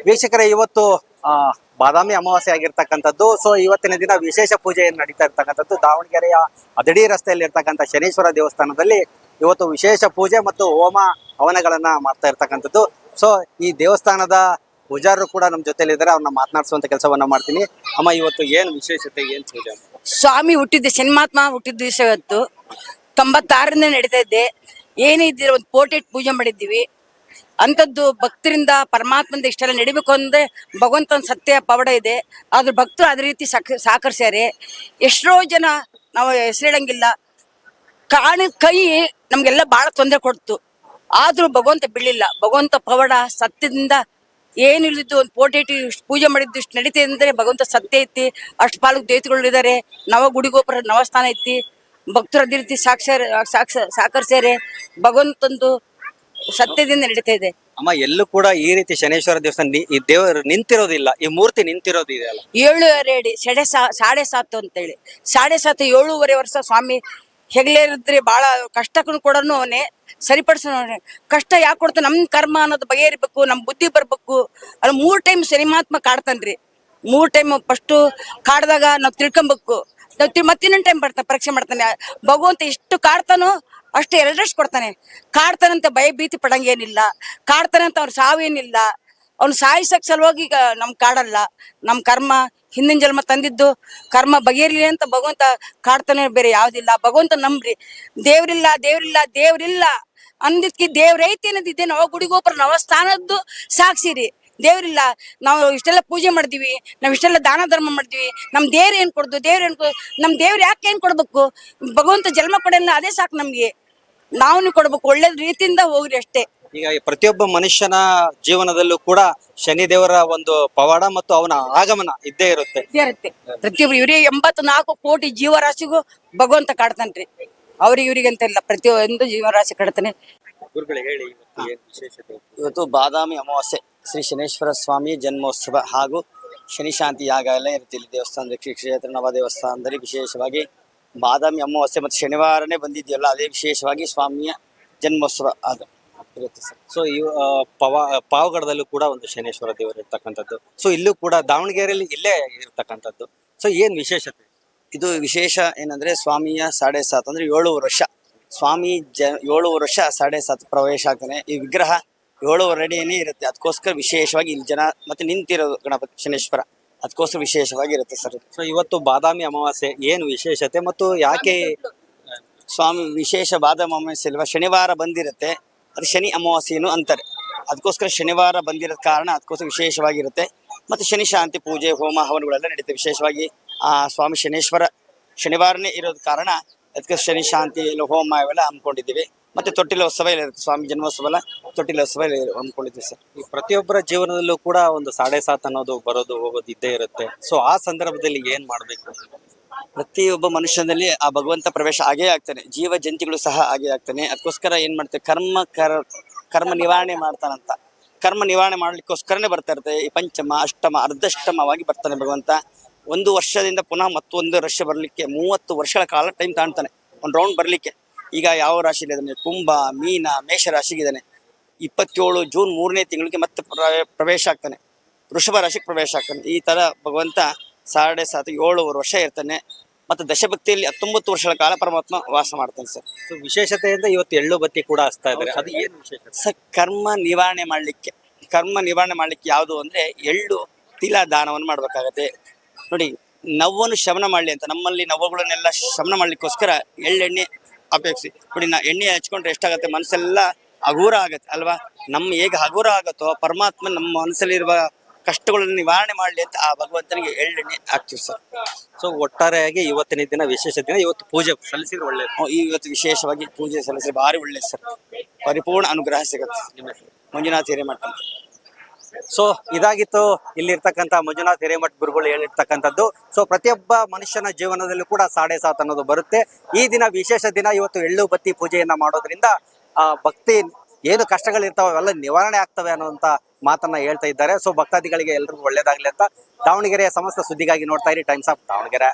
ವೀಕ್ಷಕರೇ, ಇವತ್ತು ಬಾದಾಮಿ ಅಮಾವಾಸ್ಯೆ ಆಗಿರ್ತಕ್ಕಂಥದ್ದು. ಸೊ ಇವತ್ತಿನ ದಿನ ವಿಶೇಷ ಪೂಜೆ ನಡೀತಾ ಇರ್ತಕ್ಕಂಥದ್ದು ದಾವಣಗೆರೆಯ ಅದಡಿ ರಸ್ತೆಯಲ್ಲಿ ಇರ್ತಕ್ಕಂಥ ಶನೀಶ್ವರ ದೇವಸ್ಥಾನದಲ್ಲಿ ಇವತ್ತು ವಿಶೇಷ ಪೂಜೆ ಮತ್ತು ಹೋಮ ಹವನಗಳನ್ನ ಮಾಡ್ತಾ ಇರ್ತಕ್ಕಂಥದ್ದು. ಸೊ ಈ ದೇವಸ್ಥಾನದ ಪೂಜಾರರು ಕೂಡ ನಮ್ಮ ಜೊತೆಲಿ ಇದ್ದಾರೆ, ಅವ್ರನ್ನ ಮಾತನಾಡಿಸುವಂತ ಕೆಲಸವನ್ನ ಮಾಡ್ತೀನಿ. ಅಮ್ಮ, ಇವತ್ತು ಏನ್ ವಿಶೇಷತೆ, ಏನ್ ಪೂಜೆ? ಸ್ವಾಮಿ ಹುಟ್ಟಿದ್ದೆ, ಶನಿಮಾತ್ಮ ಹುಟ್ಟಿದ ದಿವಸ ಇವತ್ತು 96ರಿಂದ ನಡೀತಾ ಇದ್ದೆ. ಏನೇ ಇದ್ದೀರ ಒಂದು ಕೋಟಿ ಪೂಜೆ ಮಾಡಿದ್ದೀವಿ. ಅಂಥದ್ದು ಭಕ್ತರಿಂದ ಪರಮಾತ್ಮಂದ ಇಷ್ಟೆಲ್ಲ ನಡಿಬೇಕು ಅಂದ್ರೆ ಭಗವಂತನ ಸತ್ಯ ಪವಾಡ ಇದೆ. ಆದ್ರೆ ಭಕ್ತರು ಅದೇ ರೀತಿ ಸಹಕರಿಸ್ಯಾರೆ. ಎಷ್ಟೋ ಜನ ನಾವು ಹೆಸರಿಡಂಗಿಲ್ಲ, ಕಾಣಿದ ಕೈ ನಮ್ಗೆಲ್ಲ ಬಹಳ ತೊಂದರೆ ಕೊಡ್ತು. ಆದ್ರೂ ಭಗವಂತ ಬಿಡ್ಲಿಲ್ಲ. ಭಗವಂತ ಪವಾಡ ಸತ್ಯದಿಂದ ಏನಿಲ್ಲದಿದ್ದು ಒಂದು ಕೋಟಿ ಪೂಜೆ ಮಾಡಿದ್ದು ಇಷ್ಟು ನಡೀತಿದೆ ಅಂದ್ರೆ ಭಗವಂತ ಸತ್ಯ ಐತಿ. ಅಷ್ಟು ಪಾಲಕ್ ದೇವತೆಗಳು ಇದ್ದಾರೆ. ನವ ಗುಡಿಗೋಪುರ ನವಸ್ಥಾನ ಐತಿ. ಭಕ್ತರು ಅದೇ ರೀತಿ ಸಾಕರ್ಸ್ಯಾರೆ. ಭಗವಂತಂದು ಸತ್ಯದಿಂದ ನಡೀತಾ ಇದೆ. ಅಮ್ಮ, ಎಲ್ಲೂ ಕೂಡ ಈ ರೀತಿ ಶನೇಶ್ವರ ದೇವಸ್ಥಾನ ಈ ದೇವರು ನಿಂತಿರೋದಿಲ್ಲ, ಈ ಮೂರ್ತಿ ನಿಂತಿರೋದು ಇದೆ ಅಲ್ಲ? 7.5 ಅಡಿ 7.5 ಅಂತೇಳಿ 7.5 7.5 ವರ್ಷ ಸ್ವಾಮಿ ಹೆಗ್ಲೇರಿದ್ರೆ ಬಹಳ ಕಷ್ಟಕ್ಕೂ ಕೂಡ ಅವನೇ ಸರಿಪಡಿಸೋನೆ. ಕಷ್ಟ ಯಾಕೆ ಕೊಡ್ತಾನೆ? ನಮ್ ಕರ್ಮ ಅನ್ನೋದು ಬಗೆಹರಿಬೇಕು, ನಮ್ ಬುದ್ಧಿ ಬರ್ಬೇಕು. ಅದು 3 ಟೈಮ್ ಶನಿಮಾತ್ಮ ಕಾಡ್ತಾನ್ರಿ. 3 ಟೈಮ್ ಫಸ್ಟ್ ಕಾಡ್ದಾಗ ನಾವ್ ತಿಳ್ಕೊಬೇಕು. ಮತ್ತಿನ್ನೊಂದು ಟೈಮ್ ಬರ್ತಾನೆ, ಪರೀಕ್ಷೆ ಮಾಡ್ತಾನೆ. ಭಗವಂತ ಎಷ್ಟು ಕಾಡ್ತಾನೋ ಅಷ್ಟು ಎರಡಷ್ಟು ಕೊಡ್ತಾನೆ. ಕಾಡ್ತಾನಂತ ಭಯ ಭೀತಿ ಪಡಂಗೇನಿಲ್ಲ. ಕಾಡ್ತಾನಂತ ಅವ್ನ ಸಾವೇನಿಲ್ಲ. ಅವ್ನು ಸಾಯಿಸಕ್ ಸಲುವಾಗಿ ಈಗ ನಮ್ ಕಾಡಲ್ಲ. ನಮ್ ಕರ್ಮ ಹಿಂದಿನ ಜನ್ಮ ತಂದಿದ್ದು ಕರ್ಮ ಬಗೆಯಿರ್ಲಿ ಅಂತ ಭಗವಂತ ಕಾಡ್ತಾನೆ, ಬೇರೆ ಯಾವ್ದಿಲ್ಲ. ಭಗವಂತ ನಂಬ್ರಿ. ದೇವ್ರಿಲ್ಲ ದೇವ್ರಿಲ್ಲ ದೇವ್ರಿಲ್ಲ ಅಂದಿದ್ಕಿ ದೇವ್ರೈತಿ ಅನ್ನೋದಿದ್ದೆ ನವ ಗುಡಿಗೋಪುರ ನವಸ್ಥಾನದ್ದು ಸಾಕ್ಷಿರಿ. ದೇವ್ರಿಲ್ಲ. ನಾವು ಇಷ್ಟೆಲ್ಲ ಪೂಜೆ ಮಾಡ್ತೀವಿ, ನಾವ್ ಇಷ್ಟೆಲ್ಲ ದಾನ ಧರ್ಮ ಮಾಡ್ತೀವಿ. ನಮ್ ದೇವ್ರ ಏನ್ ಕೊಡ್ದು? ದೇವ್ರ ಏನ್ ನಮ್ ದೇವ್ರ ಯಾಕೆ ಏನ್ ಕೊಡ್ಬೇಕು? ಭಗವಂತ ಜನ್ಮ ಕೊಡಲ್ಲ, ಅದೇ ಸಾಕು ನಮ್ಗೆ. ನಾವು ಕೊಡ್ಬೇಕು, ಒಳ್ಳೆ ರೀತಿಯಿಂದ ಹೋಗ್ರಿ ಅಷ್ಟೇ. ಈಗ ಪ್ರತಿಯೊಬ್ಬ ಮನುಷ್ಯನ ಜೀವನದಲ್ಲೂ ಕೂಡ ಶನಿ ದೇವರ ಒಂದು ಪವಾಡ ಮತ್ತು ಅವನ ಆಗಮನ ಇದ್ದೇ ಇರುತ್ತೆ. ಪ್ರತಿಯೊಬ್ರು ಇವ್ರಿಗೆ 84 ಕೋಟಿ ಜೀವರಾಶಿಗೂ ಭಗವಂತ ಕಾಡ್ತಾನ್ರಿ. ಅವ್ರಿಗೆ ಇವ್ರಿಗೆ ಅಂತ ಇಲ್ಲ, ಪ್ರತಿಯೊಂದು ಜೀವರಾಶಿ ಕಾಡ್ತಾನೆ. ಹೇಳಿ, ವಿಶೇಷತೆ? ಇವತ್ತು ಬಾದಾಮಿ ಅಮಾವಾಸ್ಯೆ, ಶ್ರೀ ಶನೇಶ್ವರ ಸ್ವಾಮಿ ಜನ್ಮೋತ್ಸವ ಹಾಗೂ ಶನಿ ಶಾಂತಿ ಯಾಗ ಎಲ್ಲ ಇರುತ್ತೆ ಇಲ್ಲಿ ದೇವಸ್ಥಾನದ ಶ್ರೀ ಕ್ಷೇತ್ರ ನವ ದೇವಸ್ಥಾನದಲ್ಲಿ. ವಿಶೇಷವಾಗಿ ಬಾದಾಮಿ ಅಮಾವಾಸ್ಯೆ ಮತ್ತು ಶನಿವಾರನೇ ಬಂದಿದೆಯಲ್ಲ, ಅದೇ ವಿಶೇಷವಾಗಿ ಸ್ವಾಮಿಯ ಜನ್ಮೋತ್ಸವ ಅದು ಇರುತ್ತೆ ಸರ್. ಸೊ ಈ ಪಾವಗಡದಲ್ಲೂ ಕೂಡ ಒಂದು ಶನೇಶ್ವರ ದೇವರು ಇರ್ತಕ್ಕಂಥದ್ದು. ಸೊ ಇಲ್ಲೂ ಕೂಡ ದಾವಣಗೆರೆಯಲ್ಲಿ ಇಲ್ಲೇ ಇರ್ತಕ್ಕಂಥದ್ದು. ಸೊ ಏನ್ ವಿಶೇಷತೆ? ಇದು ವಿಶೇಷ ಏನಂದ್ರೆ ಸ್ವಾಮಿಯ 7.5 ಅಂದ್ರೆ 7 ವರ್ಷ ಸ್ವಾಮಿ 7 ವರ್ಷ 7.5 ಪ್ರವೇಶ ಆಗ್ತಾನೆ. ಈ ವಿಗ್ರಹ 7 ಅಡಿಯೇ ಇರುತ್ತೆ. ಅದಕ್ಕೋಸ್ಕರ ವಿಶೇಷವಾಗಿ ಇಲ್ಲಿ ಜನ ಮತ್ತೆ ನಿಂತಿರೋದು ಗಣಪತಿ ಶನೇಶ್ವರ, ಅದಕ್ಕೋಸ್ಕರ ವಿಶೇಷವಾಗಿ ಇರುತ್ತೆ ಸರ್. ಸೊ ಇವತ್ತು ಬಾದಾಮಿ ಅಮಾವಾಸ್ಯೆ ಏನು ವಿಶೇಷತೆ ಮತ್ತು ಯಾಕೆ ಸ್ವಾಮಿ ವಿಶೇಷ ಬಾದಾಮಿ ಅಮಾವಾಸ್ಯೆ ಅಲ್ವಾ, ಶನಿವಾರ ಬಂದಿರುತ್ತೆ, ಅದು ಶನಿ ಅಮಾವಾಸ್ಯೆನು ಅಂತಾರೆ. ಅದಕ್ಕೋಸ್ಕರ ಶನಿವಾರ ಬಂದಿರೋ ಕಾರಣ ಅದಕ್ಕೋಸ್ಕರ ವಿಶೇಷವಾಗಿರುತ್ತೆ. ಮತ್ತು ಶನಿ ಶಾಂತಿ ಪೂಜೆ ಹೋಮ ಹವನಗಳೆಲ್ಲ ನಡೀತವೆ. ವಿಶೇಷವಾಗಿ ಆ ಸ್ವಾಮಿ ಶನೇಶ್ವರ ಶನಿವಾರನೇ ಇರೋದ ಕಾರಣ ಅದಕ್ಕೆ ಶನಿ ಶಾಂತಿ ಹೋಮ ಇವೆಲ್ಲ ಹಮ್ಮಿಕೊಂಡಿದ್ದೀವಿ. ಮತ್ತೆ ತೊಟ್ಟಿಲೋತ್ಸವ ಇಲ್ಲ ಇರುತ್ತೆ, ಸ್ವಾಮಿ ಜನ್ಮೋತ್ಸವ ಎಲ್ಲ ತೊಟ್ಟಿಲೋತ್ಸವ ಹಮ್ಮಿಕೊಂಡಿದ್ದೀವಿ ಸರ್. ಈ ಪ್ರತಿಯೊಬ್ಬರ ಜೀವನದಲ್ಲೂ ಕೂಡ ಒಂದು 7.5 ಅನ್ನೋದು ಬರೋದು ಹೋಗೋದು ಇದ್ದೇ ಇರುತ್ತೆ. ಸೊ ಆ ಸಂದರ್ಭದಲ್ಲಿ ಏನ್ ಮಾಡ್ಬೇಕು? ಪ್ರತಿಯೊಬ್ಬ ಮನುಷ್ಯನಲ್ಲಿ ಆ ಭಗವಂತ ಪ್ರವೇಶ ಆಗೇ ಆಗ್ತಾನೆ, ಜೀವ ಜಂತಿಗಳು ಸಹ ಆಗೇ ಆಗ್ತಾನೆ. ಅದಕ್ಕೋಸ್ಕರ ಏನ್ ಮಾಡ್ತೇವೆ, ಕರ್ಮ ನಿವಾರಣೆ ಮಾಡ್ತಾನಂತ. ಕರ್ಮ ನಿವಾರಣೆ ಮಾಡ್ಲಿಕ್ಕೋಸ್ಕರನೇ ಬರ್ತಾ ಇರ್ತದೆ. ಈ ಪಂಚಮ ಅಷ್ಟಮ ಅರ್ಧಷ್ಟಮವಾಗಿ ಬರ್ತಾನೆ ಭಗವಂತ. 1 ವರ್ಷದಿಂದ ಪುನಃ ಮತ್ತೊಂದು ವರ್ಷ ಬರ್ಲಿಕ್ಕೆ 30 ವರ್ಷಗಳ ಕಾಲ ಟೈಮ್ ತಾಣ್ತಾನೆ ಒಂದು ರೌಂಡ್ ಬರ್ಲಿಕ್ಕೆ. ಈಗ ಯಾವ ರಾಶಿಯಲ್ಲಿ ಇದ್ದಾನೆ? ಕುಂಭ, ಮೀನ, ಮೇಷ ರಾಶಿಗಿದ್ದಾನೆ. 27 ಜೂನ್ 3ನೇ ತಿಂಗಳಿಗೆ ಮತ್ತೆ ಪ್ರವೇಶ ಆಗ್ತಾನೆ, ವೃಷಭ ರಾಶಿಗೆ ಪ್ರವೇಶ ಆಗ್ತಾನೆ. ಈ ತರ ಭಗವಂತ 7.5 7 ವರ್ಷ ಇರ್ತಾನೆ. ಮತ್ತೆ ದಶಭಕ್ತಿಯಲ್ಲಿ 19 ವರ್ಷಗಳ ಕಾಲ ಪರಮಾತ್ಮ ವಾಸ ಮಾಡ್ತಾನೆ ಸರ್. ಸೊ ವಿಶೇಷತೆಯಿಂದ ಇವತ್ತು ಎಳ್ಳು ಬತ್ತಿ ಕೂಡ ಹಚ್ತಾ ಇದ್ದಾರೆ, ಅದು ಏನು ವಿಶೇಷ ಸರ್? ಕರ್ಮ ನಿವಾರಣೆ ಮಾಡ್ಲಿಕ್ಕೆ ಯಾವುದು ಅಂದ್ರೆ ಎಳ್ಳು ತಿಲ ದಾನವನ್ನು ಮಾಡ್ಬೇಕಾಗತ್ತೆ ನೋಡಿ. ನವ್ವನ್ನು ಶಮನ ಮಾಡ್ಲಿ ಅಂತ ನಮ್ಮಲ್ಲಿ ನವ್ವುಗಳನ್ನೆಲ್ಲ ಶಮನ ಮಾಡ್ಲಿಕ್ಕೋಸ್ಕರ ಎಳ್ಳೆಣ್ಣೆ ಅಪೇಕ್ಷೆ ನೋಡಿ. ಎಣ್ಣೆ ಹಚ್ಕೊಂಡ್ರೆ ಎಷ್ಟಾಗತ್ತೆ, ಮನಸ್ಸೆಲ್ಲ ಹಗುರ ಆಗತ್ತೆ ಅಲ್ವಾ? ಹೇಗೆ ಹಗುರ ಆಗತ್ತೋ ಪರಮಾತ್ಮ ನಮ್ಮ ಮನಸ್ಸಲ್ಲಿರುವ ಕಷ್ಟಗಳನ್ನು ನಿವಾರಣೆ ಮಾಡ್ಲಿ ಅಂತ ಆ ಭಗವಂತನಿಗೆ ಎಳ್ಳೆಣ್ಣೆ ಹಾಕ್ತೀವಿ ಸರ್. ಸೊ ಒಟ್ಟಾರೆಯಾಗಿ ಇವತ್ತಿನ ದಿನ ವಿಶೇಷ ದಿನ. ಇವತ್ತು ಪೂಜೆ ಸಲ್ಲಿಸಿದ್ರೆ ಒಳ್ಳೇದು. ಇವತ್ತು ವಿಶೇಷವಾಗಿ ಪೂಜೆ ಸಲ್ಲಿಸಿದ್ರೆ ಭಾರಿ ಒಳ್ಳೇದು ಸರ್. ಪರಿಪೂರ್ಣ ಅನುಗ್ರಹ ಸಿಗುತ್ತೆ. ಮಂಜುನಾಥ ಹಿರೇಮಠ. ಸೊ ಇದಾಗಿತ್ತು ಇಲ್ಲಿರ್ತಕ್ಕಂಥ ಮಂಜುನಾಥ್ ಹಿರೇಮಠ ಗುರುಗಳು ಹೇಳಿರ್ತಕ್ಕಂಥದ್ದು. ಸೊ ಪ್ರತಿಯೊಬ್ಬ ಮನುಷ್ಯನ ಜೀವನದಲ್ಲೂ ಕೂಡ 7.5 ಅನ್ನೋದು ಬರುತ್ತೆ. ಈ ದಿನ ವಿಶೇಷ ದಿನ. ಇವತ್ತು ಎಳ್ಳು ಬತ್ತಿ ಪೂಜೆಯನ್ನ ಮಾಡೋದ್ರಿಂದ ಭಕ್ತಿ ಏನು ಕಷ್ಟಗಳಿರ್ತಾವೆ ಅವೆಲ್ಲ ನಿವಾರಣೆ ಆಗ್ತವೆ ಅನ್ನುವಂತ ಮಾತನ್ನ ಹೇಳ್ತಾ ಇದ್ದಾರೆ. ಸೊ ಭಕ್ತಾದಿಗಳಿಗೆ ಎಲ್ರಿಗೂ ಒಳ್ಳೇದಾಗ್ಲಿ ಅಂತ ದಾವಣಗೆರೆಯ ಸಮಸ್ತ ಸುದ್ದಿಗಾಗಿ ನೋಡ್ತಾ ಇರಿ ಟೈಮ್ಸ್ ಆಫ್ ದಾವಣಗೆರೆ.